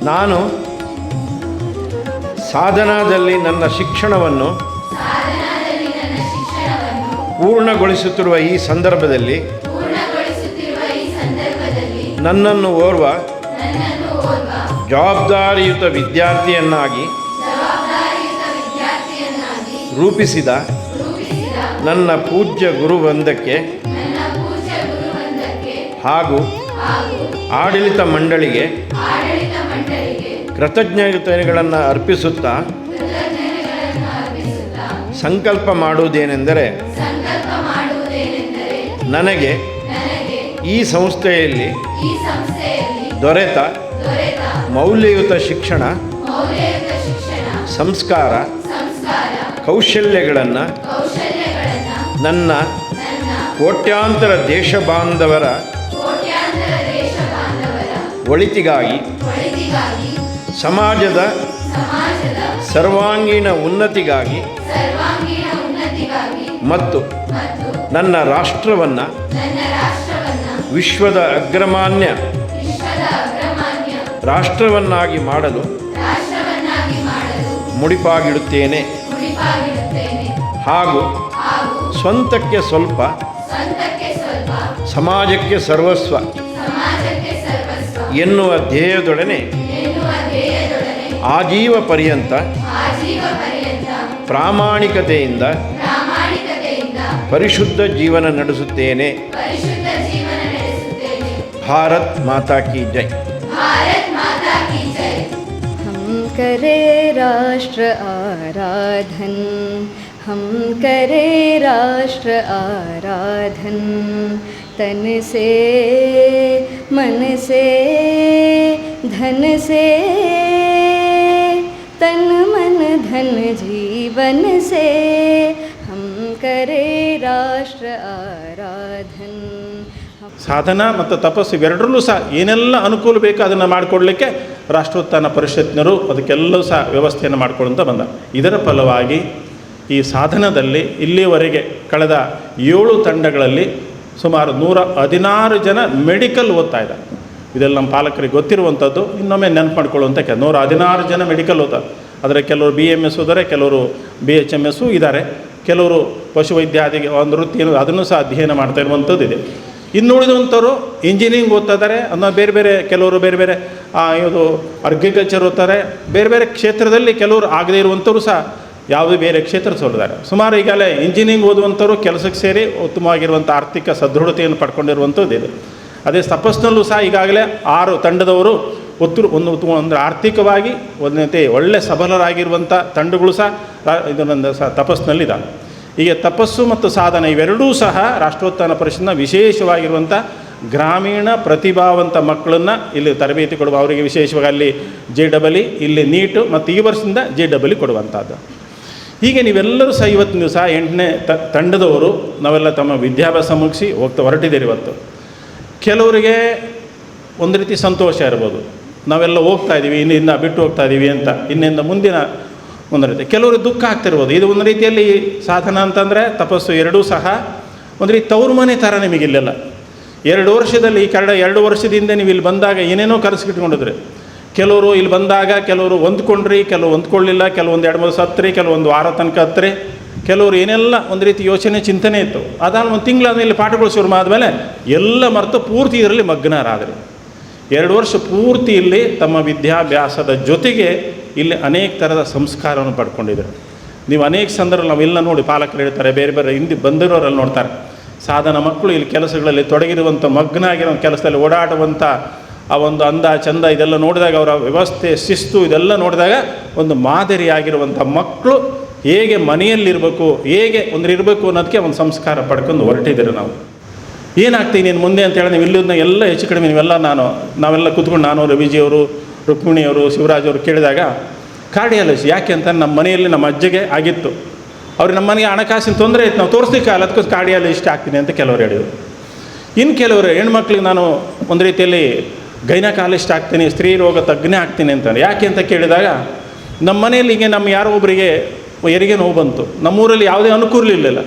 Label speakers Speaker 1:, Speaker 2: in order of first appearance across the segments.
Speaker 1: ನಾನು ಸಾಧನಾದಲ್ಲಿ ನನ್ನ ಶಿಕ್ಷಣವನ್ನು ಪೂರ್ಣಗೊಳಿಸುತ್ತಿರುವ ಈ ಸಂದರ್ಭದಲ್ಲಿ ನನ್ನನ್ನು ಓರ್ವ ಜವಾಬ್ದಾರಿಯುತ ವಿದ್ಯಾರ್ಥಿಯನ್ನಾಗಿ ರೂಪಿಸಿದ ನನ್ನ ಪೂಜ್ಯ ಗುರುವೃಂದಕ್ಕೆ ಹಾಗೂ ಆಡಳಿತ ಮಂಡಳಿಗೆ ಕೃತಜ್ಞತೆಗಳನ್ನು ಅರ್ಪಿಸುತ್ತಾ ಸಂಕಲ್ಪ ಮಾಡುವುದೇನೆಂದರೆ ನನಗೆ ಈ ಸಂಸ್ಥೆಯಲ್ಲಿ ದೊರೆತ ಮೌಲ್ಯಯುತ ಶಿಕ್ಷಣ, ಸಂಸ್ಕಾರ, ಕೌಶಲ್ಯಗಳನ್ನು ನನ್ನ ಕೋಟ್ಯಾಂತರ ದೇಶ ಬಾಂಧವರ ಒಳಿತಿಗಾಗಿ ಸಮಾಜದ ಸರ್ವಾಂಗೀಣ ಉನ್ನತಿಗಾಗಿ ಮತ್ತು ನನ್ನ ರಾಷ್ಟ್ರವನ್ನು ವಿಶ್ವದ ಅಗ್ರಮಾನ್ಯ ರಾಷ್ಟ್ರವನ್ನಾಗಿ ಮಾಡಲು ಮುಡಿಪಾಗಿಡುತ್ತೇನೆ ಹಾಗೂ ಸ್ವಂತಕ್ಕೆ ಸ್ವಲ್ಪ ಸಮಾಜಕ್ಕೆ ಸರ್ವಸ್ವ ಎನ್ನುವ ಧ್ಯೇಯದೊಡನೆ ಆಜೀವ ಪರ್ಯಂತ ಪ್ರಾಮಾಣಿಕತೆಯಿಂದ ಪರಿಶುದ್ಧ ಜೀವನ ನಡೆಸುತ್ತೇನೆ. ಭಾರತ್ ಮಾತಾ ಕಿ ಜೈ.
Speaker 2: हम करे राष्ट्र आराधन, हम करे राष्ट्र आराधन, तन से मन से धन से, तन मन धन जीवन से, हम करे राष्ट्र आराधन.
Speaker 3: ಸಾಧನ ಮತ್ತು ತಪಸ್ಸು ಇವೆರಡರಲ್ಲೂ ಸಹ ಏನೆಲ್ಲ ಅನುಕೂಲ ಬೇಕೋ ಅದನ್ನು ಮಾಡಿಕೊಡ್ಲಿಕ್ಕೆ ರಾಷ್ಟ್ರೋತ್ಥಾನ ಪರಿಷತ್ನರು ಅದಕ್ಕೆಲ್ಲವೂ ಸಹ ವ್ಯವಸ್ಥೆಯನ್ನು ಮಾಡಿಕೊಡುತ್ತಾ ಬಂದ. ಇದರ ಫಲವಾಗಿ ಈ ಸಾಧನದಲ್ಲಿ ಇಲ್ಲಿವರೆಗೆ ಕಳೆದ 7 ತಂಡಗಳಲ್ಲಿ ಸುಮಾರು 116 ಜನ ಮೆಡಿಕಲ್ ಓದ್ತಾ ಇದ್ದಾರೆ. ಇದೆಲ್ಲ ನಮ್ಮ ಪಾಲಕರಿಗೆ ಗೊತ್ತಿರುವಂಥದ್ದು, ಇನ್ನೊಮ್ಮೆ ನೆನಪು ಮಾಡ್ಕೊಳ್ಳುವಂಥ 116 ಜನ ಮೆಡಿಕಲ್ ಓದ್ತಾರೆ. ಅದರ ಕೆಲವರು BMS ಓದಾರೆ, ಕೆಲವರು BHMS ಇದ್ದಾರೆ, ಕೆಲವರು ಪಶುವೈದ್ಯಾದಿಗೆ ಒಂದು ವೃತ್ತಿ ಅದನ್ನು ಸಹ ಅಧ್ಯಯನ ಮಾಡ್ತಾ ಇರುವಂಥದ್ದು ಇದೆ. ಇನ್ನುಳಿದಂಥವರು ಇಂಜಿನಿಯರಿಂಗ್ ಓದ್ತಾ ಇದ್ದಾರೆ, ಅನ್ನೋ ಬೇರೆ ಬೇರೆ ಕೆಲವರು ಬೇರೆ ಬೇರೆ ಇದು ಅಗ್ರಿಕಲ್ಚರ್ ಓದ್ತಾರೆ, ಬೇರೆ ಬೇರೆ ಕ್ಷೇತ್ರದಲ್ಲಿ ಕೆಲವರು ಆಗದೇ ಇರುವಂಥವ್ರು ಸಹ ಯಾವುದೇ ಬೇರೆ ಕ್ಷೇತ್ರ ಸೋಲಿದ್ದಾರೆ. ಸುಮಾರು ಈಗಾಗಲೇ ಇಂಜಿನಿಯರಿಂಗ್ ಓದುವಂಥವ್ರು ಕೆಲಸಕ್ಕೆ ಸೇರಿ ಉತ್ತಮವಾಗಿರುವಂಥ ಆರ್ಥಿಕ ಸದೃಢತೆಯನ್ನು ಪಡ್ಕೊಂಡಿರುವಂಥದ್ದು ಇದೆ. ಅದೇ ತಪಸ್ಸಿನಲ್ಲೂ ಸಹ ಈಗಾಗಲೇ 6 ತಂಡದವರು ಒಂದು ಆರ್ಥಿಕವಾಗಿ ಒಳ್ಳೆ ಸಬಲರಾಗಿರುವಂಥ ತಂಡಗಳು ಸಹ ಇದೊಂದು ಸಹ ತಪಸ್ಸಿನಲ್ಲಿದ್ದಾವೆ. ಹೀಗೆ ತಪಸ್ಸು ಮತ್ತು ಸಾಧನೆ ಇವೆರಡೂ ಸಹ ರಾಷ್ಟ್ರೋತ್ಥಾನ ಪರಿಷತ್ನ ವಿಶೇಷವಾಗಿರುವಂಥ ಗ್ರಾಮೀಣ ಪ್ರತಿಭಾವಂತ ಮಕ್ಕಳನ್ನು ಇಲ್ಲಿ ತರಬೇತಿ ಕೊಡುವ, ಅವರಿಗೆ ವಿಶೇಷವಾಗಿ ಅಲ್ಲಿ JEE, ಇಲ್ಲಿ NEET ಮತ್ತು ಈ ವರ್ಷದಿಂದ JEE ಕೊಡುವಂಥದ್ದು. ಹೀಗೆ ನೀವೆಲ್ಲರೂ ಸಹ ಇವತ್ತಿನ ದಿವಸ 8ನೇ ತಂಡದವರು ನಾವೆಲ್ಲ ತಮ್ಮ ವಿದ್ಯಾಭ್ಯಾಸ ಮುಗಿಸಿ ಹೊರಟಿದ್ದೀರಿ. ಇವತ್ತು ಕೆಲವರಿಗೆ ಒಂದು ರೀತಿ ಸಂತೋಷ ಇರ್ಬೋದು, ನಾವೆಲ್ಲ ಹೋಗ್ತಾ ಇದ್ದೀವಿ, ಇನ್ನಿಂದ ಬಿಟ್ಟು ಹೋಗ್ತಾ ಇದ್ದೀವಿ ಅಂತ, ಇನ್ನಿಂದ ಮುಂದಿನ ಒಂದು ರೀತಿ ಕೆಲವರು ದುಃಖ ಆಗ್ತಿರ್ಬೋದು. ಇದು ಒಂದು ರೀತಿಯಲ್ಲಿ ಸಾಧನ ಅಂತಂದರೆ ತಪಸ್ಸು ಎರಡೂ ಸಹ ಒಂದು ರೀತಿ ತವರು ಮನೆ ಥರ ನಿಮಗಿಲ್ಲೆಲ್ಲ 2 ವರ್ಷದಲ್ಲಿ ಈ ಕಡೆ 2 ವರ್ಷದಿಂದ ನೀವು ಇಲ್ಲಿ ಬಂದಾಗ ಏನೇನೋ ಕನಸಿಟ್ಕೊಂಡಿದ್ರಿ. ಕೆಲವರು ಇಲ್ಲಿ ಬಂದಾಗ ಕೆಲವರು ಹೊಂದ್ಕೊಂಡ್ರಿ, ಕೆಲವು ಹೊಂದ್ಕೊಳ್ಳಿಲ್ಲ, ಕೆಲವೊಂದು 2-3 ಸತ್ರಿ, ಕೆಲವೊಂದು ವಾರ ತನಕ ಹತ್ರಿ, ಕೆಲವರು ಏನೆಲ್ಲ ಒಂದು ರೀತಿ ಯೋಚನೆ ಚಿಂತನೆ ಇತ್ತು. ಅದಾದ ಒಂದು ತಿಂಗಳಾದ್ಮೇಲೆ ಇಲ್ಲಿ ಪಾಠಗಳು ಶುರು ಆದಮೇಲೆ ಎಲ್ಲ ಮರೆತು ಪೂರ್ತಿ ಇದರಲ್ಲಿ ಮಗ್ನರಾದರೆ 2 ವರ್ಷ ಪೂರ್ತಿ ಇಲ್ಲಿ ತಮ್ಮ ವಿದ್ಯಾಭ್ಯಾಸದ ಜೊತೆಗೆ ಇಲ್ಲಿ ಅನೇಕ ಥರದ ಸಂಸ್ಕಾರವನ್ನು ಪಡ್ಕೊಂಡಿದ್ದಾರೆ. ನೀವು ಅನೇಕ ಸಂದರ್ಭ ನಾವೆಲ್ಲ ನೋಡಿ ಪಾಲಕರು ಹೇಳ್ತಾರೆ, ಬೇರೆ ಬೇರೆ ಹಿಂದೆ ಬಂದಿರೋರಲ್ಲಿ ನೋಡ್ತಾರೆ, ಸಾಧನ ಮಕ್ಕಳು ಇಲ್ಲಿ ಕೆಲಸಗಳಲ್ಲಿ ತೊಡಗಿರುವಂಥ ಮಗ್ನ ಆಗಿರೋ ಕೆಲಸದಲ್ಲಿ ಓಡಾಡುವಂಥ ಆ ಒಂದು ಅಂದ ಚಂದ ಇದೆಲ್ಲ ನೋಡಿದಾಗ, ಅವರ ವ್ಯವಸ್ಥೆ ಶಿಸ್ತು ಇದೆಲ್ಲ ನೋಡಿದಾಗ ಒಂದು ಮಾದರಿಯಾಗಿರುವಂಥ ಮಕ್ಕಳು ಹೇಗೆ ಮನೆಯಲ್ಲಿರಬೇಕು, ಹೇಗೆ ಇರಬೇಕು ಅನ್ನೋದಕ್ಕೆ ಒಂದು ಸಂಸ್ಕಾರ ಪಡ್ಕೊಂಡು ಹೊರಟಿದ್ದೀರಿ. ಏನಾಗ್ತೀನಿ ನೀನು ಮುಂದೆ ಅಂತೇಳಿ ನೀವು ಇಲ್ಲಿಂದ ಎಲ್ಲ ಹೆಚ್ಚು ಕಡಿಮೆ ನಾವೆಲ್ಲ ಕೂತ್ಕೊಂಡು ನಾನು, ರವಿಜಿಯವರು, ರುಕ್ಮಿಣಿಯವರು, ಶಿವರಾಜವರು ಕೇಳಿದಾಗ ಕಾರ್ಡಿಯಾಲಜಿ ಯಾಕೆ ಅಂತ ನಮ್ಮ ಮನೆಯಲ್ಲಿ ನಮ್ಮ ಅಜ್ಜಗೆ ಆಗಿತ್ತು. ಅವ್ರಿಗೆ ನಮ್ಮ ಮನೆಗೆ ಹಣಕಾಸಿನ ತೊಂದರೆ ಇತ್ತು, ನಾವು ತೋರಿಸ್ಲಿಕ್ಕಾಗಲ್ಲ, ಅದಕ್ಕೋಸ್ಕರ ಕಾರ್ಡಿಯಾಲಜಿಸ್ಟ್ ಆಗ್ತೀನಿ ಅಂತ ಕೆಲವರು ಹೇಳಿದರು. ಇನ್ನು ಕೆಲವರು ಹೆಣ್ಮಕ್ಳಿಗೆ ನಾನು ಒಂದು ರೀತಿಯಲ್ಲಿ ಗೈನಕಾಲಜಿಸ್ಟ್ ಆಗ್ತೀನಿ, ಸ್ತ್ರೀ ರೋಗ ತಜ್ಞೆ ಆಗ್ತೀನಿ ಅಂತ. ಯಾಕೆ ಅಂತ ಕೇಳಿದಾಗ ನಮ್ಮ ಮನೆಯಲ್ಲಿ ಹೀಗೆ ನಮ್ಮ ಯಾರೋ ಒಬ್ಬರಿಗೆ ಹೆರಿಗೆ ನೋವು ಬಂತು, ನಮ್ಮೂರಲ್ಲಿ ಯಾವುದೇ ಅನುಕೂಲ ಇರಲಿಲ್ಲ,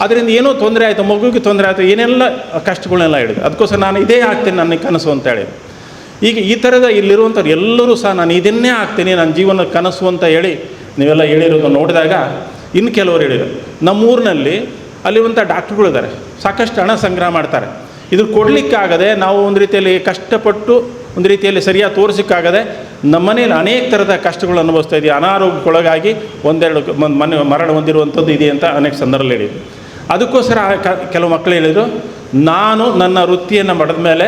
Speaker 3: ಅದರಿಂದ ಏನೋ ತೊಂದರೆ ಆಯಿತು, ಮಗುವಿಗೆ ತೊಂದರೆ ಆಯಿತು, ಏನೆಲ್ಲ ಕಷ್ಟಗಳನ್ನೆಲ್ಲ ಹೇಳಿದೆ. ಅದಕ್ಕೋಸ್ಕರ ನಾನು ಇದೇ ಆಗ್ತೀನಿ, ನನಗೆ ಕನಸು ಅಂತ ಹೇಳಿದೆ. ಈಗ ಈ ಥರದ ಇಲ್ಲಿರುವಂಥವ್ರು ಎಲ್ಲರೂ ಸಹ ನಾನು ಇದನ್ನೇ ಆಗ್ತೀನಿ ನನ್ನ ಜೀವನ ಕನಸು ಅಂತ ಹೇಳಿ ನೀವೆಲ್ಲ ಹೇಳಿರೋದು ನೋಡಿದಾಗ ಇನ್ನು ಕೆಲವರು ಹೇಳಿದರು, ನಮ್ಮೂರಿನಲ್ಲಿ ಅಲ್ಲಿರುವಂಥ ಡಾಕ್ಟ್ರುಗಳಿದ್ದಾರೆ, ಸಾಕಷ್ಟು ಹಣ ಸಂಗ್ರಹ ಮಾಡ್ತಾರೆ. ಇದು ಕೊಡಲಿಕ್ಕಾಗದೆ ನಾವು ಒಂದು ರೀತಿಯಲ್ಲಿ ಕಷ್ಟಪಟ್ಟು ಒಂದು ರೀತಿಯಲ್ಲಿ ಸರಿಯಾಗಿ ತೋರಿಸೋಕ್ಕಾಗದೆ ನಮ್ಮ ಮನೇಲಿ ಅನೇಕ ಥರದ ಕಷ್ಟಗಳು ಅನುಭವಿಸ್ತಾ ಇದ್ದೀವಿ. ಅನಾರೋಗ್ಯಕ್ಕೊಳಗಾಗಿ ಒಂದೆರಡು ಮರಣ ಹೊಂದಿರುವಂಥದ್ದು ಇದೆ ಅಂತ ಅನೇಕ ಸಂದರ್ಭದಲ್ಲಿ ಹೇಳಿದ್ರು. ಅದಕ್ಕೋಸ್ಕರ ಕೆಲವು ಮಕ್ಕಳು ಹೇಳಿದರು, ನಾನು ನನ್ನ ವೃತ್ತಿಯನ್ನು ಮಾಡಿದ ಮೇಲೆ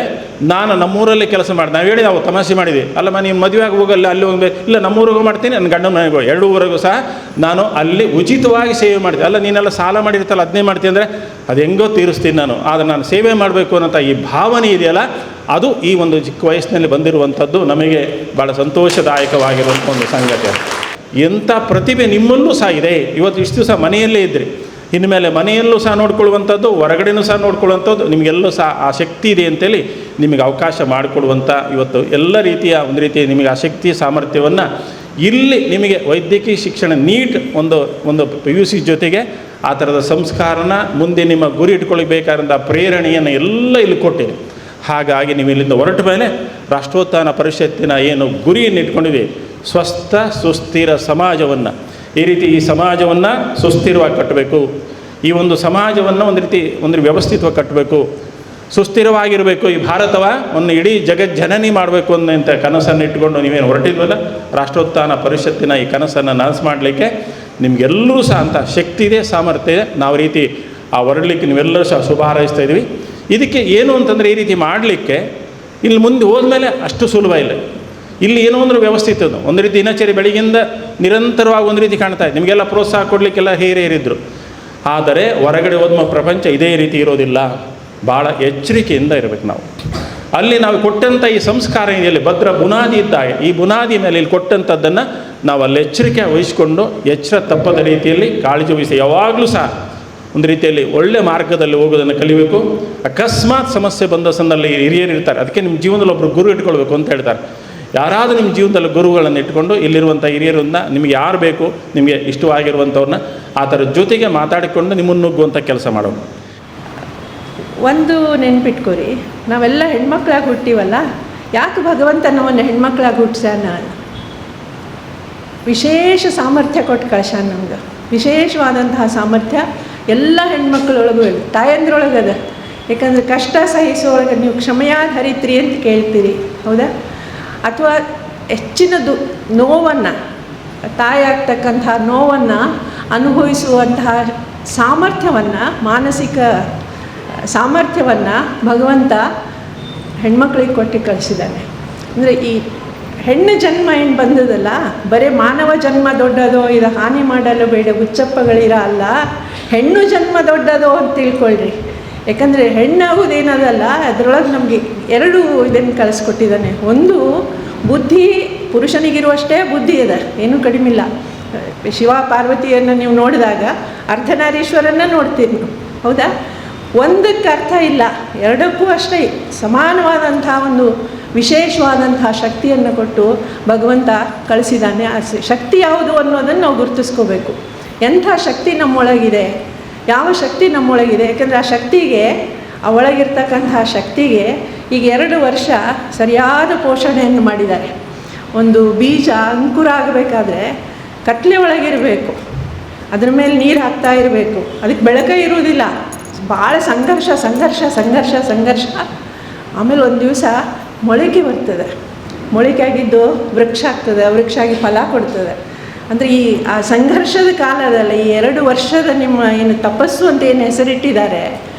Speaker 3: ನಾನು ನಮ್ಮೂರಲ್ಲಿ ಕೆಲಸ ಮಾಡಿದೆ. ನಾವು ತಮಾಷೆ ಮಾಡಿದ್ವಿ, ಅಲ್ಲಮ್ಮ ನೀವು ಮದುವೆಯಾಗಿ ಹೋಗಲ್ಲ ಅಲ್ಲಿ ಹೋಗ್ಬೇಕು, ಇಲ್ಲ ನಮ್ಮೂರಿಗೂ ಮಾಡ್ತೀನಿ, ನನ್ನ ಗಂಡನ ಮನೆಗೂ, ಎರಡೂ ಊರಿಗೂ ಸಹ ನಾನು ಅಲ್ಲಿ ಉಚಿತವಾಗಿ ಸೇವೆ ಮಾಡಿದೆ. ಅಲ್ಲ ನೀನೆಲ್ಲ ಸಾಲ ಮಾಡಿರ್ತಲ್ಲ ಅದನ್ನೇ ಮಾಡ್ತೀನಿ ಅಂದರೆ ಅದು ಹೆಂಗೋ ತೀರಿಸ್ತೀನಿ ನಾನು, ಆದರೆ ನಾನು ಸೇವೆ ಮಾಡಬೇಕು ಅನ್ನೋಂಥ ಈ ಭಾವನೆ ಇದೆಯಲ್ಲ, ಅದು ಈ ಒಂದು ಚಿಕ್ಕ ವಯಸ್ಸಿನಲ್ಲಿ ಬಂದಿರುವಂಥದ್ದು ನಮಗೆ ಭಾಳ ಸಂತೋಷದಾಯಕವಾಗಿರುವಂಥ ಒಂದು ಸಂಗತಿ. ಎಂಥ ಪ್ರತಿಭೆ ನಿಮ್ಮಲ್ಲೂ ಸಹ ಇದೆ. ಇವತ್ತು ಇಷ್ಟು ದಿವಸ ಮನೆಯಲ್ಲೇ ಇದ್ರಿ, ಇನ್ಮೇಲೆ ಮನೆಯಲ್ಲೂ ಸಹ ನೋಡ್ಕೊಳ್ಳುವಂಥದ್ದು, ಹೊರಗಡೆನೂ ಸಹ ನೋಡ್ಕೊಳ್ಳುವಂಥದ್ದು, ನಿಮಗೆಲ್ಲೂ ಸಹ ಆ ಶಕ್ತಿ ಇದೆ ಅಂತೇಳಿ ನಿಮಗೆ ಅವಕಾಶ ಮಾಡಿಕೊಡುವಂಥ ಇವತ್ತು ಎಲ್ಲ ರೀತಿಯ ಒಂದು ರೀತಿಯ ನಿಮಗೆ ಆ ಶಕ್ತಿ ಸಾಮರ್ಥ್ಯವನ್ನು ಇಲ್ಲಿ ನಿಮಗೆ ವೈದ್ಯಕೀಯ ಶಿಕ್ಷಣ ನೀಟ್ ಒಂದು PUC ಜೊತೆಗೆ ಆ ಥರದ ಸಂಸ್ಕಾರನ ಮುಂದೆ ನಿಮ್ಮ ಗುರಿ ಇಟ್ಕೊಳ್ಬೇಕಾದಂಥ ಪ್ರೇರಣೆಯನ್ನು ಎಲ್ಲ ಇಲ್ಲಿ ಕೊಟ್ಟಿದೆ. ಹಾಗಾಗಿ ನೀವು ಇಲ್ಲಿಂದ ಹೊರಟ ಮೇಲೆ ರಾಷ್ಟ್ರೋತ್ಥಾನ ಪರಿಷತ್ತಿನ ಏನು ಗುರಿಯನ್ನು ಇಟ್ಕೊಂಡಿದೆ, ಸ್ವಸ್ಥ ಸುಸ್ಥಿರ ಸಮಾಜವನ್ನು, ಈ ರೀತಿ ಈ ಸಮಾಜವನ್ನು ಸುಸ್ಥಿರವಾಗಿ ಕಟ್ಟಬೇಕು, ಈ ಒಂದು ಸಮಾಜವನ್ನು ಒಂದು ವ್ಯವಸ್ಥಿತವಾಗಿ ಕಟ್ಟಬೇಕು, ಸುಸ್ಥಿರವಾಗಿರಬೇಕು, ಈ ಭಾರತವನ್ನು ಇಡೀ ಜಗಜ್ಜನನಿ ಮಾಡಬೇಕು ಅನ್ನೋಂಥ ಕನಸನ್ನು ಇಟ್ಕೊಂಡು ನೀವೇನು ಹೊರಟಿದ್ವಲ್ಲ, ರಾಷ್ಟ್ರೋತ್ಥಾನ ಪರಿಷತ್ತಿನ ಈ ಕನಸನ್ನು ನನಸು ಮಾಡಲಿಕ್ಕೆ ನಿಮಗೆಲ್ಲರೂ ಸಹ ಅಂತ ಶಕ್ತಿ ಇದೆ, ಸಾಮರ್ಥ್ಯ ಇದೆ. ನಾವು ರೀತಿ ಆ ಹೊರಡಲಿಕ್ಕೆ ನೀವೆಲ್ಲರೂ ಸಹ ಶುಭ ಹಾರೈಸ್ತಾ ಇದ್ವಿ. ಇದಕ್ಕೆ ಏನು ಅಂತಂದರೆ ಈ ರೀತಿ ಮಾಡಲಿಕ್ಕೆ ಇಲ್ಲಿ ಮುಂದೆ ಹೋದ್ಮೇಲೆ ಅಷ್ಟು ಸುಲಭ ಇಲ್ಲ. ಇಲ್ಲಿ ಏನೋ ಒಂದು ವ್ಯವಸ್ಥಿತ ಒಂದು ರೀತಿ ದಿನಚರಿ ಬೆಳಗಿಂದ ನಿರಂತರವಾಗಿ ಒಂದು ರೀತಿ ಕಾಣ್ತಾ ಇದೆ. ನಿಮಗೆಲ್ಲ ಪ್ರೋತ್ಸಾಹ ಕೊಡಲಿಕ್ಕೆಲ್ಲ ಹಿರಿಯರಿದ್ದರು. ಆದರೆ ಹೊರಗಡೆ ಹೋದ್ಮೇಲೆ ಪ್ರಪಂಚ ಇದೇ ರೀತಿ ಇರೋದಿಲ್ಲ. ಭಾಳ ಎಚ್ಚರಿಕೆಯಿಂದ ಇರಬೇಕು ನಾವು. ಅಲ್ಲಿ ನಾವು ಕೊಟ್ಟಂಥ ಈ ಸಂಸ್ಕಾರ ಇದೆಯಲ್ಲಿ ಭದ್ರ ಬುನಾದಿ ಇದ್ದಾಗ, ಈ ಬುನಾದಿ ಮೇಲೆ ಇಲ್ಲಿ ಕೊಟ್ಟಂಥದ್ದನ್ನು ನಾವು ಅಲ್ಲಿ ಎಚ್ಚರಿಕೆ ವಹಿಸಿಕೊಂಡು ಎಚ್ಚರ ತಪ್ಪದ ರೀತಿಯಲ್ಲಿ ಕಾಳಜಿ ವಹಿಸಿ ಯಾವಾಗಲೂ ಸಹ ಒಂದು ರೀತಿಯಲ್ಲಿ ಒಳ್ಳೆ ಮಾರ್ಗದಲ್ಲಿ ಹೋಗೋದನ್ನು ಕಲಿಬೇಕು. ಅಕಸ್ಮಾತ್ ಸಮಸ್ಯೆ ಬಂದ ಸಂದರ್ಭದಲ್ಲಿ ಹಿರಿಯರು ಇರ್ತಾರೆ, ಅದಕ್ಕೆ ನಿಮ್ಮ ಜೀವನದಲ್ಲಿ ಒಬ್ಬರು ಗುರು ಇಟ್ಕೊಳ್ಬೇಕು ಅಂತ ಹೇಳ್ತಾರೆ. ಯಾರಾದರೂ ನಿಮ್ಮ ಜೀವನದಲ್ಲಿ ಗುರುಗಳನ್ನು ಇಟ್ಕೊಂಡು ಇಲ್ಲಿರುವಂಥ ಹಿರಿಯರನ್ನ ನಿಮಗೆ ಯಾರು ಬೇಕು, ನಿಮಗೆ ಇಷ್ಟವಾಗಿರುವಂಥವ್ರನ್ನ ಆ ಥರ ಜೊತೆಗೆ ಮಾತಾಡಿಕೊಂಡು ನಿಮ್ಮನ್ನು ನುಗ್ಗುವಂಥ ಕೆಲಸ ಮಾಡೋಣ.
Speaker 4: ಒಂದು ನೆನ್ಪಿಟ್ಕೊರಿ, ನಾವೆಲ್ಲ ಹೆಣ್ಮಕ್ಳಾಗಿ ಹುಟ್ಟಿವಲ್ಲ, ಯಾಕೆ ಭಗವಂತ ನಮ್ಮನ್ನು ಹೆಣ್ಮಕ್ಳಾಗಿ ಹುಟ್ಟಿಸ್ಯಾನ? ವಿಶೇಷ ಸಾಮರ್ಥ್ಯ ಕೊಟ್ಟು ಕಳ್ಸ್ಯಾನ ನಮ್ಗೆ. ವಿಶೇಷವಾದಂತಹ ಸಾಮರ್ಥ್ಯ ಎಲ್ಲ ಹೆಣ್ಮಕ್ಳೊಳಗೂ ತಾಯಂದ್ರೊಳಗದ. ಯಾಕಂದರೆ ಕಷ್ಟ ಸಹಿಸೋಳಗೆ ನೀವು ಕ್ಷಮೆಯಾದ ಹರಿತ್ರಿ ಅಂತ ಕೇಳ್ತೀರಿ, ಹೌದಾ? ಅಥವಾ ಹೆಚ್ಚಿನ ನೋವನ್ನು, ತಾಯಾಗ್ತಕ್ಕಂಥ ನೋವನ್ನು ಅನುಭವಿಸುವಂತಹ ಸಾಮರ್ಥ್ಯವನ್ನು, ಮಾನಸಿಕ ಸಾಮರ್ಥ್ಯವನ್ನು ಭಗವಂತ ಹೆಣ್ಮಕ್ಳಿಗೆ ಕೊಟ್ಟು ಕಳಿಸಿದ್ದಾನೆ. ಅಂದರೆ ಈ ಹೆಣ್ಣು ಜನ್ಮ ಏನು ಬಂದದಲ್ಲ, ಬರೀ ಮಾನವ ಜನ್ಮ ದೊಡ್ಡದೋ, ಇದು ಹಾನಿ ಮಾಡಲು ಬೇಡ ಹುಚ್ಚಪ್ಪಗಳಿರ ಅಲ್ಲ, ಹೆಣ್ಣು ಜನ್ಮ ದೊಡ್ಡದೋ ಅಂತ ತಿಳ್ಕೊಳ್ರಿ. ಯಾಕಂದರೆ ಹೆಣ್ಣಾಗೋದೇನದಲ್ಲ, ಅದರೊಳಗೆ ನಮಗೆ ಎರಡು ಇದನ್ನು ಕಳಿಸ್ಕೊಟ್ಟಿದ್ದಾನೆ. ಒಂದು ಬುದ್ಧಿ, ಪುರುಷನಿಗಿರುವಷ್ಟೇ ಬುದ್ಧಿ ಇದೆ, ಏನೂ ಕಡಿಮೆ ಇಲ್ಲ. ಶಿವ ಪಾರ್ವತಿಯನ್ನು ನೀವು ನೋಡಿದಾಗ ಅರ್ಧನಾರೀಶ್ವರನ್ನ ನೋಡ್ತೀರಿ ನೀವು, ಹೌದಾ? ಒಂದಕ್ಕೆ ಅರ್ಥ ಇಲ್ಲ, ಎರಡಕ್ಕೂ ಅಷ್ಟೇ ಸಮಾನವಾದಂಥ ಒಂದು ವಿಶೇಷವಾದಂತಹ ಶಕ್ತಿಯನ್ನು ಕೊಟ್ಟು ಭಗವಂತ ಕಳಿಸಿದ್ದಾನೆ. ಆ ಶಕ್ತಿ ಯಾವುದು ಅನ್ನೋದನ್ನು ನಾವು ಗುರುತಿಸ್ಕೋಬೇಕು. ಎಂಥ ಶಕ್ತಿ ನಮ್ಮೊಳಗಿದೆ, ಯಾವ ಶಕ್ತಿ ನಮ್ಮೊಳಗಿದೆ? ಯಾಕಂದರೆ ಆ ಶಕ್ತಿಗೆ, ಆ ಒಳಗಿರ್ತಕ್ಕಂತಹ ಶಕ್ತಿಗೆ ಈಗ 2 ವರ್ಷ ಸರಿಯಾದ ಪೋಷಣೆಯನ್ನು ಮಾಡಿದ್ದಾರೆ. ಒಂದು ಬೀಜ ಅಂಕುರ ಆಗಬೇಕಾದ್ರೆ ಕತ್ಲೆ ಒಳಗಿರಬೇಕು, ಅದ್ರ ಮೇಲೆ ನೀರು ಹಾಕ್ತಾ ಇರಬೇಕು, ಅದಕ್ಕೆ ಬೆಳಕೇ ಇರುವುದಿಲ್ಲ, ಭಾಳ ಸಂಘರ್ಷ ಸಂಘರ್ಷ ಸಂಘರ್ಷ ಸಂಘರ್ಷ. ಆಮೇಲೆ ಒಂದು ದಿವಸ ಮೊಳಕೆ ಬರ್ತದೆ, ಮೊಳಕೆ ಆಗಿದ್ದು ವೃಕ್ಷ ಆಗ್ತದೆ, ವೃಕ್ಷ ಆಗಿ ಫಲ ಕೊಡ್ತದೆ. ಅಂದರೆ ಆ ಸಂಘರ್ಷದ ಕಾಲದಲ್ಲಿ ಈ 2 ವರ್ಷದ ನಿಮ್ಮ ಏನು ತಪಸ್ಸು ಅಂತ ಏನು ಹೆಸರಿಟ್ಟಿದ್ದಾರೆ,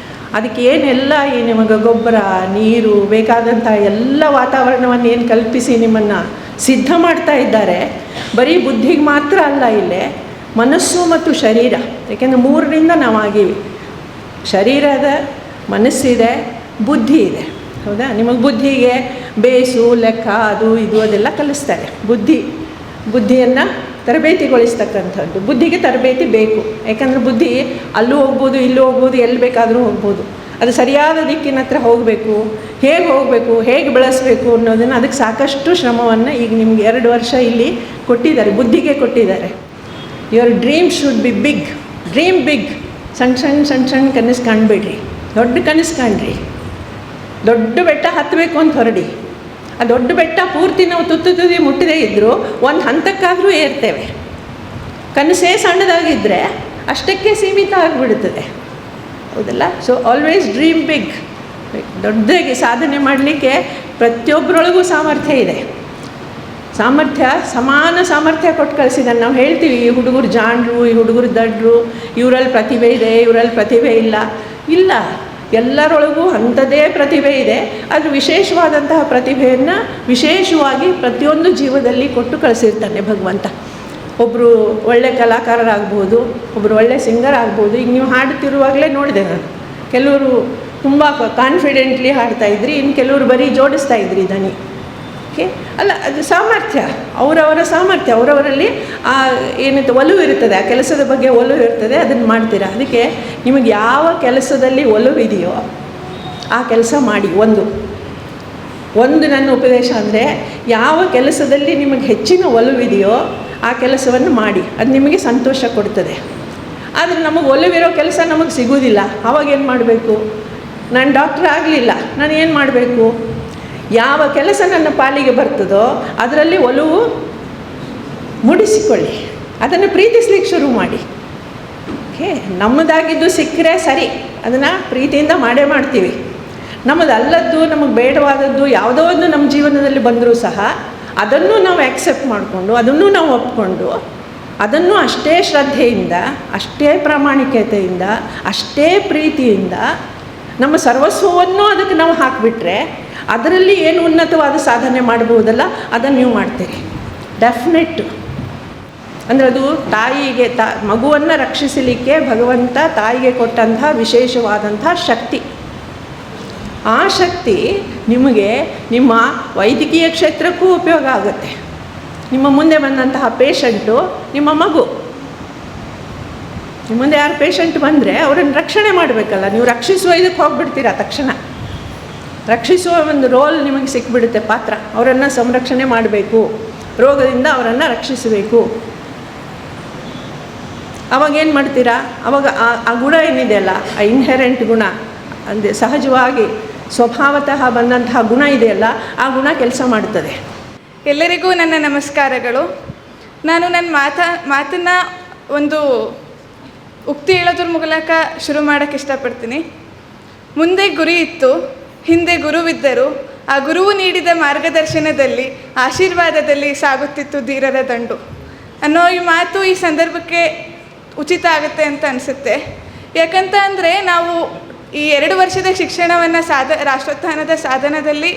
Speaker 4: ಅದಕ್ಕೆ ಏನೆಲ್ಲ ಈ ನಿಮಗೆ ಗೊಬ್ಬರ, ನೀರು, ಬೇಕಾದಂಥ ಎಲ್ಲ ವಾತಾವರಣವನ್ನು ಏನು ಕಲ್ಪಿಸಿ ನಿಮ್ಮನ್ನು ಸಿದ್ಧ ಮಾಡ್ತಾ ಇದ್ದಾರೆ. ಬರೀ ಬುದ್ಧಿಗೆ ಮಾತ್ರ ಅಲ್ಲ, ಇಲ್ಲೇ ಮನಸ್ಸು ಮತ್ತು ಶರೀರ. ಯಾಕೆಂದರೆ 3ರಿಂದ ನಾವಾಗಿವಿ. ಶರೀರದ, ಮನಸ್ಸಿದೆ, ಬುದ್ಧಿ ಇದೆ, ಹೌದಾ? ನಿಮಗೆ ಬುದ್ಧಿಗೆ ಬೇಸು, ಲೆಕ್ಕ, ಅದು ಇದು ಅದೆಲ್ಲ ಕಲಿಸ್ತಾರೆ. ಬುದ್ಧಿಯನ್ನು ತರಬೇತಿಗೊಳಿಸ್ತಕ್ಕಂಥದ್ದು. ಬುದ್ಧಿಗೆ ತರಬೇತಿ ಬೇಕು. ಯಾಕಂದರೆ ಬುದ್ಧಿ ಅಲ್ಲೂ ಹೋಗ್ಬೋದು, ಇಲ್ಲೂ ಹೋಗ್ಬೋದು, ಎಲ್ಲಿ ಬೇಕಾದರೂ ಹೋಗ್ಬೋದು. ಅದು ಸರಿಯಾದ ದಿಕ್ಕಿನ ಹತ್ರ ಹೋಗಬೇಕು, ಹೇಗೆ ಹೋಗಬೇಕು, ಹೇಗೆ ಬೆಳೆಸಬೇಕು ಅನ್ನೋದನ್ನು, ಅದಕ್ಕೆ ಸಾಕಷ್ಟು ಶ್ರಮವನ್ನು ಈಗ ನಿಮ್ಗೆ 2 ವರ್ಷ ಇಲ್ಲಿ ಕೊಟ್ಟಿದ್ದಾರೆ, ಬುದ್ಧಿಗೆ ಕೊಟ್ಟಿದ್ದಾರೆ. Your dream should be big. Dream big. ಸಣ್ಣ ಕನಸು ಕಾಣಬೇಡ್ರಿ, ದೊಡ್ಡ ಕನಸು ಕಾಣ್ರಿ. ದೊಡ್ಡ ಬೆಟ್ಟ ಹತ್ತಬೇಕು ಅಂತ ಹೊರಡಿ, ಆ ದೊಡ್ಡ ಬೆಟ್ಟ ಪೂರ್ತಿ ನಾವು ತುದಿ ಮುಟ್ಟದೇ ಇದ್ದರೂ ಒಂದು ಹಂತಕ್ಕಾದರೂ ಏರ್ತೇವೆ. ಕನಸೇ ಸಣ್ಣದಾಗಿದ್ದರೆ ಅಷ್ಟಕ್ಕೆ ಸೀಮಿತ ಆಗಿಬಿಡುತ್ತದೆ, ಹೌದಲ್ಲ? So always dream big. ದೊಡ್ಡದಾಗಿ ಸಾಧನೆ ಮಾಡಲಿಕ್ಕೆ ಪ್ರತಿಯೊಬ್ಬರೊಳಗೂ ಸಾಮರ್ಥ್ಯ ಇದೆ. ಸಮಾನ ಸಾಮರ್ಥ್ಯ ಕೊಟ್ಟು ಕಳಿಸಿದ್ದಾನೆ. ನಾವು ಹೇಳ್ತೀವಿ ಈ ಹುಡುಗರು ಜಾಣರು, ಈ ಹುಡುಗರು ದಡ್ರು, ಇವರಲ್ಲಿ ಪ್ರತಿಭೆ ಇದೆ, ಇವರಲ್ಲಿ ಪ್ರತಿಭೆ ಇಲ್ಲ. ಇಲ್ಲ, ಎಲ್ಲರೊಳಗೂ ಅಂಥದ್ದೇ ಪ್ರತಿಭೆ ಇದೆ. ಅದು ವಿಶೇಷವಾದಂತಹ ಪ್ರತಿಭೆಯನ್ನು ವಿಶೇಷವಾಗಿ ಪ್ರತಿಯೊಂದು ಜೀವದಲ್ಲಿ ಕೊಟ್ಟು ಕಳಿಸಿರ್ತಾನೆ ಭಗವಂತ. ಒಬ್ಬರು ಒಳ್ಳೆ ಕಲಾಕಾರರಾಗ್ಬೋದು, ಒಬ್ಬರು ಒಳ್ಳೆ ಸಿಂಗರ್ ಆಗ್ಬೋದು. ಈಗ ನೀವು ಹಾಡುತ್ತಿರುವಾಗಲೇ ನೋಡಿದೆ ನಾನು, ಕೆಲವರು ತುಂಬ ಕಾನ್ಫಿಡೆಂಟ್ಲಿ ಹಾಡ್ತಾಯಿದ್ರಿ, ಇನ್ನು ಕೆಲವರು ಬರೀ ಜೋಡಿಸ್ತಾ ಇದ್ರಿ ದನಿ. ಓಕೆ, ಅಲ್ಲ, ಅದು ಸಾಮರ್ಥ್ಯ, ಅವರವರ ಸಾಮರ್ಥ್ಯ, ಅವರವರಲ್ಲಿ ಏನಿತ್ತು ಒಲವು ಇರ್ತದೆ, ಆ ಕೆಲಸದ ಬಗ್ಗೆ ಒಲವು ಇರ್ತದೆ, ಅದನ್ನು ಮಾಡ್ತೀರಾ. ಅದಕ್ಕೆ ನಿಮಗೆ ಯಾವ ಕೆಲಸದಲ್ಲಿ ಒಲವಿದೆಯೋ ಆ ಕೆಲಸ ಮಾಡಿ. ಒಂದು ನನ್ನ ಉಪದೇಶ ಅಂದರೆ, ಯಾವ ಕೆಲಸದಲ್ಲಿ ನಿಮಗೆ ಹೆಚ್ಚಿನ ಒಲವಿದೆಯೋ ಆ ಕೆಲಸವನ್ನು ಮಾಡಿ, ಅದು ನಿಮಗೆ ಸಂತೋಷ ಕೊಡ್ತದೆ. ಆದರೆ ನಮಗೆ ಒಲವಿರೋ ಕೆಲಸ ನಮಗೆ ಸಿಗೋದಿಲ್ಲ. ಆವಾಗೇನು ಮಾಡಬೇಕು? ನಾನು ಡಾಕ್ಟ್ರ್ ಆಗಲಿಲ್ಲ, ನಾನು ಏನು ಮಾಡಬೇಕು? ಯಾವ ಕೆಲಸ ನನ್ನ ಪಾಲಿಗೆ ಬರ್ತದೋ ಅದರಲ್ಲಿ ಒಲವು ಮೂಡಿಸಿಕೊಳ್ಳಿ, ಅದನ್ನು ಪ್ರೀತಿಸ್ಲಿಕ್ಕೆ ಶುರು ಮಾಡಿ. ಓಕೆ, ನಮ್ಮದಾಗಿದ್ದು ಸಿಕ್ಕರೆ ಸರಿ, ಅದನ್ನು ಪ್ರೀತಿಯಿಂದ ಮಾಡ್ತೀವಿ. ನಮ್ಮದಲ್ಲದ್ದು, ನಮಗೆ ಬೇಡವಾದದ್ದು ಯಾವುದೋ ಒಂದು ನಮ್ಮ ಜೀವನದಲ್ಲಿ ಬಂದರೂ ಸಹ ಅದನ್ನು ನಾವು ಆ್ಯಕ್ಸೆಪ್ಟ್ ಮಾಡಿಕೊಂಡು, ಅದನ್ನು ನಾವು ಒಪ್ಕೊಂಡು, ಅದನ್ನು ಅಷ್ಟೇ ಶ್ರದ್ಧೆಯಿಂದ, ಅಷ್ಟೇ ಪ್ರಾಮಾಣಿಕತೆಯಿಂದ, ಅಷ್ಟೇ ಪ್ರೀತಿಯಿಂದ ನಮ್ಮ ಸರ್ವಸ್ವವನ್ನು ಅದಕ್ಕೆ ನಾವು ಹಾಕಿಬಿಟ್ರೆ ಅದರಲ್ಲಿ ಏನು ಉನ್ನತವಾದ ಸಾಧನೆ ಮಾಡಬಹುದಲ್ಲ, ಅದನ್ನು ನೀವು ಮಾಡ್ತೀರಿ ಡೆಫಿನೆಟ್. ಅಂದರೆ ಅದು ತಾಯಿಗೆ ಮಗುವನ್ನು ರಕ್ಷಿಸಲಿಕ್ಕೆ ಭಗವಂತ ತಾಯಿಗೆ ಕೊಟ್ಟಂತಹ ವಿಶೇಷವಾದಂತಹ ಶಕ್ತಿ. ಆ ಶಕ್ತಿ ನಿಮಗೆ ನಿಮ್ಮ ವೈದ್ಯಕೀಯ ಕ್ಷೇತ್ರಕ್ಕೂ ಉಪಯೋಗ ಆಗುತ್ತೆ. ನಿಮ್ಮ ಮುಂದೆ ಬಂದಂತಹ ಪೇಷಂಟು ನಿಮ್ಮ ಮಗು. ನಿಮ್ಮ ಮುಂದೆ ಯಾರು ಪೇಷಂಟ್ ಬಂದರೆ ಅವರನ್ನು ರಕ್ಷಣೆ ಮಾಡಬೇಕಲ್ಲ, ನೀವು ರಕ್ಷಿಸುವ ಇದಕ್ಕೆ ಹೋಗ್ಬಿಡ್ತೀರಾ ತಕ್ಷಣ. ರಕ್ಷಿಸುವ ಒಂದು ರೋಲ್ ನಿಮಗೆ ಸಿಕ್ಬಿಡುತ್ತೆ, ಪಾತ್ರ. ಅವರನ್ನು ಸಂರಕ್ಷಣೆ ಮಾಡಬೇಕು, ರೋಗದಿಂದ ಅವರನ್ನು ರಕ್ಷಿಸಬೇಕು. ಅವಾಗೇನು ಮಾಡ್ತೀರಾ? ಅವಾಗ ಆ ಗುಣ ಏನಿದೆಯಲ್ಲ, ಆ ಇನ್ಹೆರೆಂಟ್ ಗುಣ, ಅಂದರೆ ಸಹಜವಾಗಿ ಸ್ವಭಾವತಃ ಬಂದಂತಹ ಗುಣ ಇದೆಯಲ್ಲ, ಆ ಗುಣ ಕೆಲಸ ಮಾಡುತ್ತದೆ.
Speaker 5: ಎಲ್ಲರಿಗೂ ನನ್ನ ನಮಸ್ಕಾರಗಳು. ನಾನು ನನ್ನ ಮಾತನ್ನು ಒಂದು ಉಕ್ತಿ ಹೇಳೋದ್ರ ಮೂಲಕ ಶುರು ಮಾಡೋಕ್ಕೆ ಇಷ್ಟಪಡ್ತೀನಿ. ಮುಂದೆ ಗುರಿ ಇತ್ತು, ಹಿಂದೆ ಗುರುವಿದ್ದರು, ಆ ಗುರುವು ನೀಡಿದ ಮಾರ್ಗದರ್ಶನದಲ್ಲಿ, ಆಶೀರ್ವಾದದಲ್ಲಿ ಸಾಗುತ್ತಿತ್ತು ಧೀರರ ದಂಡು ಅನ್ನೋ ಈ ಮಾತು ಈ ಸಂದರ್ಭಕ್ಕೆ ಉಚಿತ ಆಗುತ್ತೆ ಅಂತ ಅನಿಸುತ್ತೆ. ಯಾಕಂತ ಅಂದರೆ ನಾವು ಈ 2 ವರ್ಷದ ಶಿಕ್ಷಣವನ್ನು ರಾಷ್ಟ್ರೋತ್ಥಾನದ ಸಾಧನದಲ್ಲಿ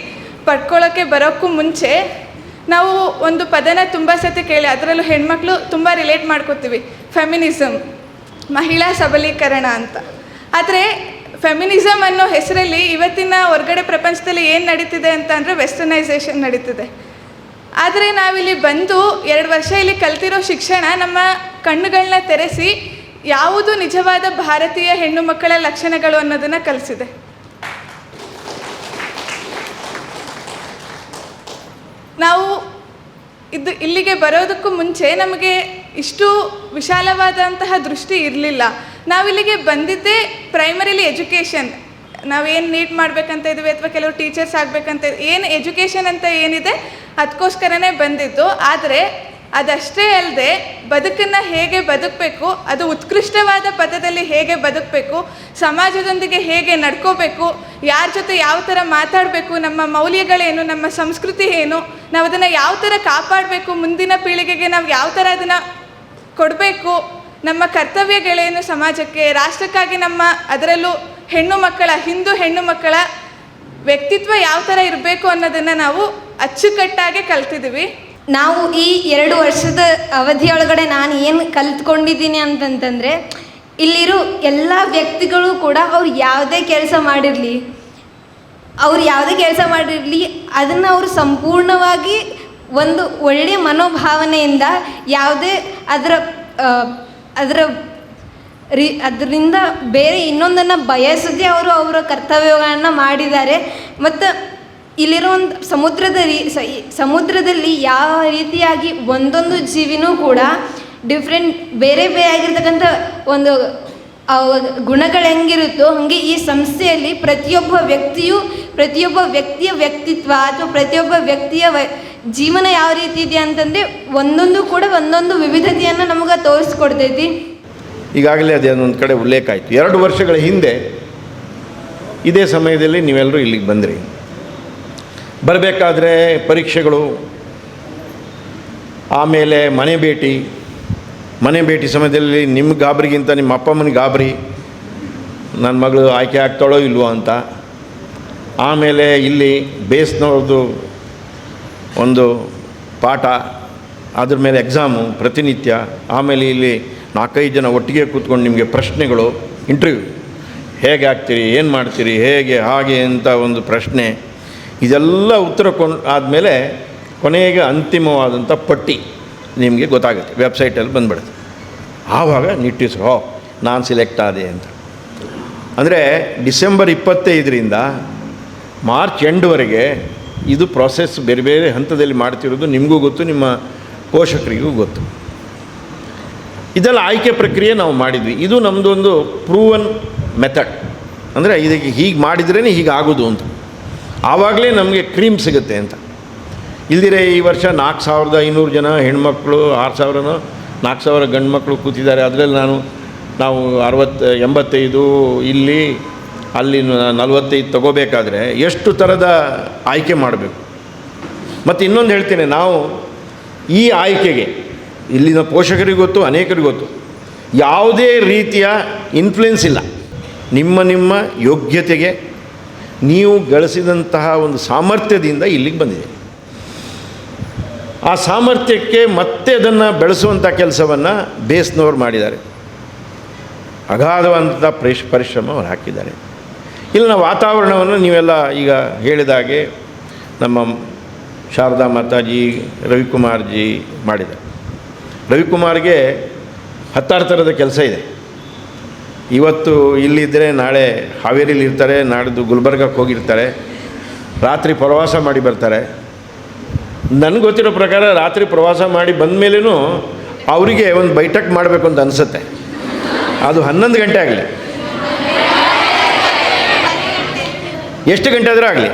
Speaker 5: ಪಡ್ಕೊಳ್ಳೋಕ್ಕೆ ಬರೋಕ್ಕೂ ಮುಂಚೆ ನಾವು ಒಂದು ಪದನ ತುಂಬ ಸತಿ ಕೇಳಿ, ಅದರಲ್ಲೂ ಹೆಣ್ಮಕ್ಳು ತುಂಬ ರಿಲೇಟ್ ಮಾಡ್ಕೋತೀವಿ, ಫೆಮಿನಿಸಮ್, ಮಹಿಳಾ ಸಬಲೀಕರಣ ಅಂತ. ಆದರೆ ಫೆಮಿನಿಸಮ್ ಅನ್ನೋ ಹೆಸರಲ್ಲಿ ಇವತ್ತಿನ ಹೊರಗಡೆ ಪ್ರಪಂಚದಲ್ಲಿ ಏನು ನಡೀತಿದೆ ಅಂತ ಅಂದರೆ ವೆಸ್ಟರ್ನೈಸೇಷನ್ ನಡೀತಿದೆ. ಆದರೆ ನಾವಿಲ್ಲಿ ಬಂದು 2 ವರ್ಷ ಇಲ್ಲಿ ಕಲ್ತಿರೋ ಶಿಕ್ಷಣ ನಮ್ಮ ಕಣ್ಣುಗಳನ್ನ ತೆರೆಸಿ ಯಾವುದು ನಿಜವಾದ ಭಾರತೀಯ ಹೆಣ್ಣು ಮಕ್ಕಳ ಲಕ್ಷಣಗಳು ಅನ್ನೋದನ್ನು ಕಲಿಸಿದೆ. ನಾವು ಇಲ್ಲಿಗೆ ಬರೋದಕ್ಕೂ ಮುಂಚೆ ನಮಗೆ ಇಷ್ಟು ವಿಶಾಲವಾದಂತಹ ದೃಷ್ಟಿ ಇರಲಿಲ್ಲ. ನಾವಿಲ್ಲಿಗೆ ಬಂದಿದ್ದೇ ಪ್ರೈಮರಿಲಿ ಎಜುಕೇಷನ್, ನಾವೇನು ನೀಟ್ ಮಾಡಬೇಕಂತ ಇದ್ವಿ ಅಥವಾ ಕೆಲವರು ಟೀಚರ್ಸ್ ಆಗಬೇಕಂತ ಏನು ಎಜುಕೇಷನ್ ಅಂತ ಏನಿದೆ ಅದಕ್ಕೋಸ್ಕರನೇ ಬಂದಿದ್ದು. ಆದರೆ ಅದಷ್ಟೇ ಅಲ್ಲದೆ ಬದುಕನ್ನು ಹೇಗೆ ಬದುಕಬೇಕು, ಅದು ಉತ್ಕೃಷ್ಟವಾದ ಪದದಲ್ಲಿ ಹೇಗೆ ಬದುಕಬೇಕು, ಸಮಾಜದೊಂದಿಗೆ ಹೇಗೆ ನಡ್ಕೋಬೇಕು, ಯಾರ ಜೊತೆ ಯಾವ ಥರ ಮಾತಾಡಬೇಕು, ನಮ್ಮ ಮೌಲ್ಯಗಳೇನು, ನಮ್ಮ ಸಂಸ್ಕೃತಿ ಏನು, ನಾವು ಅದನ್ನು ಯಾವ ಥರ ಕಾಪಾಡಬೇಕು, ಮುಂದಿನ ಪೀಳಿಗೆಗೆ ನಾವು ಯಾವ ಥರ ಅದನ್ನು ಕೊಡಬೇಕು, ನಮ್ಮ ಕರ್ತವ್ಯಗಳೇನು ಸಮಾಜಕ್ಕೆ, ರಾಷ್ಟ್ರಕ್ಕಾಗಿ ನಮ್ಮ ಅದರಲ್ಲೂ ಹಿಂದೂ ಹೆಣ್ಣು ಮಕ್ಕಳ ವ್ಯಕ್ತಿತ್ವ ಯಾವ ಥರ ಇರಬೇಕು ಅನ್ನೋದನ್ನು ನಾವು ಅಚ್ಚುಕಟ್ಟಾಗಿ ಕಲ್ತಿದ್ದೀವಿ.
Speaker 2: ನಾವು ಈ 2 ವರ್ಷದ ಅವಧಿಯೊಳಗಡೆ ನಾನು ಏನು ಕಲ್ತ್ಕೊಂಡಿದ್ದೀನಿ ಅಂತಂತಂದರೆ, ಇಲ್ಲಿರೋ ಎಲ್ಲ ವ್ಯಕ್ತಿಗಳು ಕೂಡ ಅವ್ರು ಯಾವುದೇ ಕೆಲಸ ಮಾಡಿರಲಿ ಅದನ್ನು ಅವರು ಸಂಪೂರ್ಣವಾಗಿ ಒಂದು ಒಳ್ಳೆಯ ಮನೋಭಾವನೆಯಿಂದ ಯಾವುದೇ ಅದರಿಂದ ಬೇರೆ ಇನ್ನೊಂದನ್ನು ಬಯಸದೆ ಅವರು ಅವರ ಕರ್ತವ್ಯಗಳನ್ನು ಮಾಡಿದ್ದಾರೆ. ಮತ್ತು ಇಲ್ಲಿರೋ ಒಂದು ಸಮುದ್ರದಲ್ಲಿ ಯಾವ ರೀತಿಯಾಗಿ ಒಂದೊಂದು ಜೀವಿನೂ ಕೂಡ ಬೇರೆ ಆಗಿರ್ತಕ್ಕಂಥ ಒಂದು ಗುಣಗಳು ಹೆಂಗಿರುತ್ತೋ ಹಾಗೆ ಈ ಸಂಸ್ಥೆಯಲ್ಲಿ ಪ್ರತಿಯೊಬ್ಬ ವ್ಯಕ್ತಿಯು ಪ್ರತಿಯೊಬ್ಬ ವ್ಯಕ್ತಿಯ ವ್ಯಕ್ತಿತ್ವ ಅಥವಾ ಪ್ರತಿಯೊಬ್ಬ ವ್ಯಕ್ತಿಯ ಜೀವನ ಯಾವ ರೀತಿ ಇದೆ ಅಂತಂದರೆ ಒಂದೊಂದು ಕೂಡ ಒಂದೊಂದು ವಿವಿಧತೆಯನ್ನು ನಮಗೆ ತೋರಿಸ್ಕೊಡ್ತೈತಿ.
Speaker 1: ಈಗಾಗಲೇ ಅದೇನೊಂದು ಕಡೆ ಉಲ್ಲೇಖ ಆಯಿತು. 2 ವರ್ಷಗಳ ಹಿಂದೆ ಇದೇ ಸಮಯದಲ್ಲಿ ನೀವೆಲ್ಲರೂ ಇಲ್ಲಿಗೆ ಬಂದಿರಿ. ಬರಬೇಕಾದ್ರೆ ಪರೀಕ್ಷೆಗಳು, ಆಮೇಲೆ ಮನೆ ಭೇಟಿ ಸಮಯದಲ್ಲಿ ನಿಮ್ಮ ಗಾಬರಿಗಿಂತ ನಿಮ್ಮ ಅಪ್ಪ ಅಮ್ಮನ ಗಾಬರಿ, ನನ್ನ ಮಗಳು ಆಯ್ಕೆ ಆಗ್ತಾಳೋ ಇಲ್ವೋ ಅಂತ. ಆಮೇಲೆ ಇಲ್ಲಿ ಬೇಸ್ನವ್ರದ್ದು ಒಂದು ಪಾಠ, ಅದ್ರ ಮೇಲೆ ಎಕ್ಸಾಮು ಪ್ರತಿನಿತ್ಯ. ಆಮೇಲೆ ಇಲ್ಲಿ 4-5 ಜನ ಒಟ್ಟಿಗೆ ಕೂತ್ಕೊಂಡು ನಿಮಗೆ ಪ್ರಶ್ನೆಗಳು, ಇಂಟರ್ವ್ಯೂ, ಹೇಗೆ ಆಗ್ತೀರಿ, ಏನು ಮಾಡ್ತೀರಿ, ಹೇಗೆ ಹಾಗೆ ಅಂತ ಒಂದು ಪ್ರಶ್ನೆ. ಇದೆಲ್ಲ ಉತ್ತರ ಆದಮೇಲೆ ಕೊನೆಗೆ ಅಂತಿಮವಾದಂಥ ಪಟ್ಟಿ ನಿಮಗೆ ಗೊತ್ತಾಗುತ್ತೆ, ವೆಬ್ಸೈಟಲ್ಲಿ ಬಂದ್ಬಿಡುತ್ತೆ. ಆವಾಗ ನಿಟ್ಟಿಸ್ರು ನಾನು ಸಿಲೆಕ್ಟ್ ಆದೆ ಅಂತ. ಅಂದರೆ ಡಿಸೆಂಬರ್ 25ರಿಂದ ಮಾರ್ಚ್ ಎಂಡ್ವರೆಗೆ ಇದು ಪ್ರಾಸೆಸ್ ಬೇರೆ ಬೇರೆ ಹಂತದಲ್ಲಿ ಮಾಡ್ತಿರೋದು ನಿಮಗೂ ಗೊತ್ತು, ನಿಮ್ಮ ಪೋಷಕರಿಗೂ ಗೊತ್ತು. ಇದೆಲ್ಲ ಆಯ್ಕೆ ಪ್ರಕ್ರಿಯೆ ನಾವು ಮಾಡಿದ್ವಿ. ಇದು ನಮ್ಮದೊಂದು ಪ್ರೂವನ್ ಮೆಥಡ್. ಅಂದರೆ ಇದಕ್ಕೆ ಹೀಗೆ ಮಾಡಿದ್ರೇ ಹೀಗೆ ಆಗೋದು ಅಂತ. ಆವಾಗಲೇ ನಮಗೆ ಕ್ರೀಮ್ ಸಿಗುತ್ತೆ ಅಂತ. ಇಲ್ದಿರೆ ಈ ವರ್ಷ 4500 ಜನ ಹೆಣ್ಮಕ್ಳು, 6000 4000 ಗಂಡು ಮಕ್ಕಳು ಕೂತಿದ್ದಾರೆ. ಅದರಲ್ಲಿ ನಾವು 85 ಇಲ್ಲಿ ಅಲ್ಲಿ 45 ತಗೋಬೇಕಾದ್ರೆ ಎಷ್ಟು ಥರದ ಆಯ್ಕೆ ಮಾಡಬೇಕು. ಮತ್ತು ಇನ್ನೊಂದು ಹೇಳ್ತೇನೆ, ನಾವು ಈ ಆಯ್ಕೆಗೆ ಇಲ್ಲಿನ ಪೋಷಕರಿಗೆ ಗೊತ್ತು, ಅನೇಕರಿಗೆ ಗೊತ್ತು, ಯಾವುದೇ ರೀತಿಯ ಇನ್ಫ್ಲುಯೆನ್ಸ್ ಇಲ್ಲ. ನಿಮ್ಮ ಯೋಗ್ಯತೆಗೆ ನೀವು ಗಳಿಸಿದಂತಹ ಒಂದು ಸಾಮರ್ಥ್ಯದಿಂದ ಇಲ್ಲಿಗೆ ಬಂದಿದೆ. ಆ ಸಾಮರ್ಥ್ಯಕ್ಕೆ ಮತ್ತೆ ಅದನ್ನು ಬೆಳೆಸುವಂಥ ಕೆಲಸವನ್ನು ಬೇಸ್ನವ್ರು ಮಾಡಿದ್ದಾರೆ. ಅಗಾಧವಾದಂಥ ಪರಿಶ್ರಮ ಅವ್ರು ಹಾಕಿದ್ದಾರೆ. ಇಲ್ಲಿನ ವಾತಾವರಣವನ್ನು ನೀವೆಲ್ಲ ಈಗ ಹೇಳಿದಾಗೆ ನಮ್ಮ ಶಾರದಾ ಮಾತಾಜಿ, ರವಿಕುಮಾರ್ಜಿ ಮಾಡಿದ್ದಾರೆ. ರವಿಕುಮಾರ್ಗೆ 16 ಥರದ ಕೆಲಸ ಇದೆ. ಇವತ್ತು ಇಲ್ಲಿದ್ದರೆ ನಾಳೆ ಹಾವೇರಿಲಿ ಇರ್ತಾರೆ, ನಾಡಿದ್ದು ಗುಲ್ಬರ್ಗಕ್ಕೆ ಹೋಗಿರ್ತಾರೆ, ರಾತ್ರಿ ಪ್ರವಾಸ ಮಾಡಿ ಬರ್ತಾರೆ. ನನಗೆ ಗೊತ್ತಿರೋ ಪ್ರಕಾರ ರಾತ್ರಿ ಪ್ರವಾಸ ಮಾಡಿ ಬಂದ ಮೇಲೂ ಅವರಿಗೆ ಒಂದು ಬೈಠಕ್ ಮಾಡಬೇಕು ಅಂತ ಅನಿಸುತ್ತೆ. ಅದು 11 ಗಂಟೆ ಆಗಲಿ, ಎಷ್ಟು ಗಂಟೆ ಆದರೂ ಆಗಲಿ,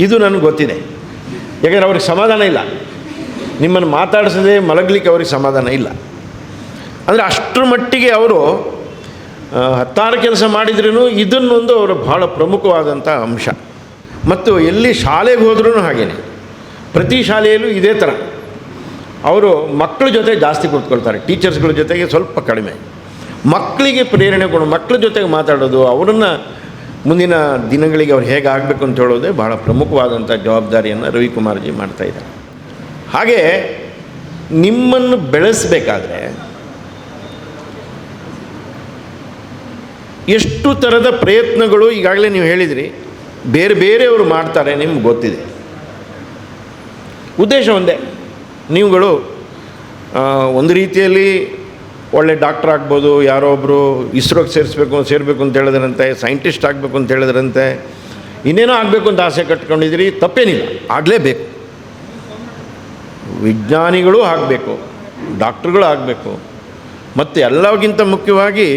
Speaker 1: ಇದು ನನಗೆ ಗೊತ್ತಿದೆ. ಯಾಕೆಂದರೆ ಅವ್ರಿಗೆ ಸಮಾಧಾನ ಇಲ್ಲ, ನಿಮ್ಮನ್ನು ಮಾತಾಡಿಸದೆ ಮಲಗಲಿಕ್ಕೆ ಅವ್ರಿಗೆ ಸಮಾಧಾನ ಇಲ್ಲ. ಅಂದರೆ ಅಷ್ಟರ ಮಟ್ಟಿಗೆ ಅವರು 16 ಕೆಲಸ ಮಾಡಿದ್ರೂ ಇದನ್ನೊಂದು ಅವರ ಭಾಳ ಪ್ರಮುಖವಾದಂಥ ಅಂಶ. ಮತ್ತು ಎಲ್ಲಿ ಶಾಲೆಗೆ ಹೋದ್ರೂ ಹಾಗೇನೆ, ಪ್ರತಿ ಶಾಲೆಯಲ್ಲೂ ಇದೇ ಥರ ಅವರು ಮಕ್ಕಳ ಜೊತೆ ಜಾಸ್ತಿ ಕೂತ್ಕೊಳ್ತಾರೆ, ಟೀಚರ್ಸ್ಗಳ ಜೊತೆಗೆ ಸ್ವಲ್ಪ ಕಡಿಮೆ. ಮಕ್ಕಳಿಗೆ ಪ್ರೇರಣೆ ಕೊಡು, ಮಕ್ಕಳ ಜೊತೆಗೆ ಮಾತಾಡೋದು, ಅವರನ್ನು ಮುಂದಿನ ದಿನಗಳಿಗೆ ಅವ್ರು ಹೇಗೆ ಆಗಬೇಕು ಅಂತ ಹೇಳೋದೇ ಭಾಳ ಪ್ರಮುಖವಾದಂಥ ಜವಾಬ್ದಾರಿಯನ್ನು ರವಿಕುಮಾರ್ಜಿ ಮಾಡ್ತಾಯಿದ್ದಾರೆ. ಹಾಗೆ ನಿಮ್ಮನ್ನು ಬೆಳೆಸಬೇಕಾದ್ರೆ ಎಷ್ಟು ಥರದ ಪ್ರಯತ್ನಗಳು ಈಗಾಗಲೇ ನೀವು ಹೇಳಿದಿರಿ, ಬೇರೆ ಬೇರೆಯವರು ಮಾಡ್ತಾರೆ, ನಿಮ್ಗೆ ಗೊತ್ತಿದೆ. ಉದ್ದೇಶ ಒಂದೇ, ನೀವುಗಳು ಒಂದು ರೀತಿಯಲ್ಲಿ ಒಳ್ಳೆ ಡಾಕ್ಟರ್ ಆಗ್ಬೋದು, ಯಾರೋ ಒಬ್ಬರು ಇಸ್ರೋಗೆ ಸೇರಬೇಕು ಅಂತ ಹೇಳಿದ್ರಂತೆ, ಸೈಂಟಿಸ್ಟ್ ಆಗಬೇಕು ಅಂತ ಹೇಳಿದ್ರಂತೆ, ಇನ್ನೇನೋ ಆಗಬೇಕು ಅಂತ ಆಸೆ ಕಟ್ಕೊಂಡಿದ್ದೀರಿ, ತಪ್ಪೇನಿಲ್ಲ, ಆಗಲೇಬೇಕು. ವಿಜ್ಞಾನಿಗಳು ಆಗಬೇಕು, ಡಾಕ್ಟ್ರುಗಳು ಆಗಬೇಕು. ಮತ್ತು ಎಲ್ಲಕ್ಕಿಂತ ಮುಖ್ಯವಾಗಿ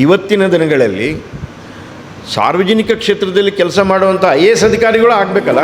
Speaker 1: ಇವತ್ತಿನ ದಿನಗಳಲ್ಲಿ ಸಾರ್ವಜನಿಕ ಕ್ಷೇತ್ರದಲ್ಲಿ ಕೆಲಸ ಮಾಡುವಂಥ IAS ಅಧಿಕಾರಿಗಳು ಆಗಬೇಕಲ್ಲ.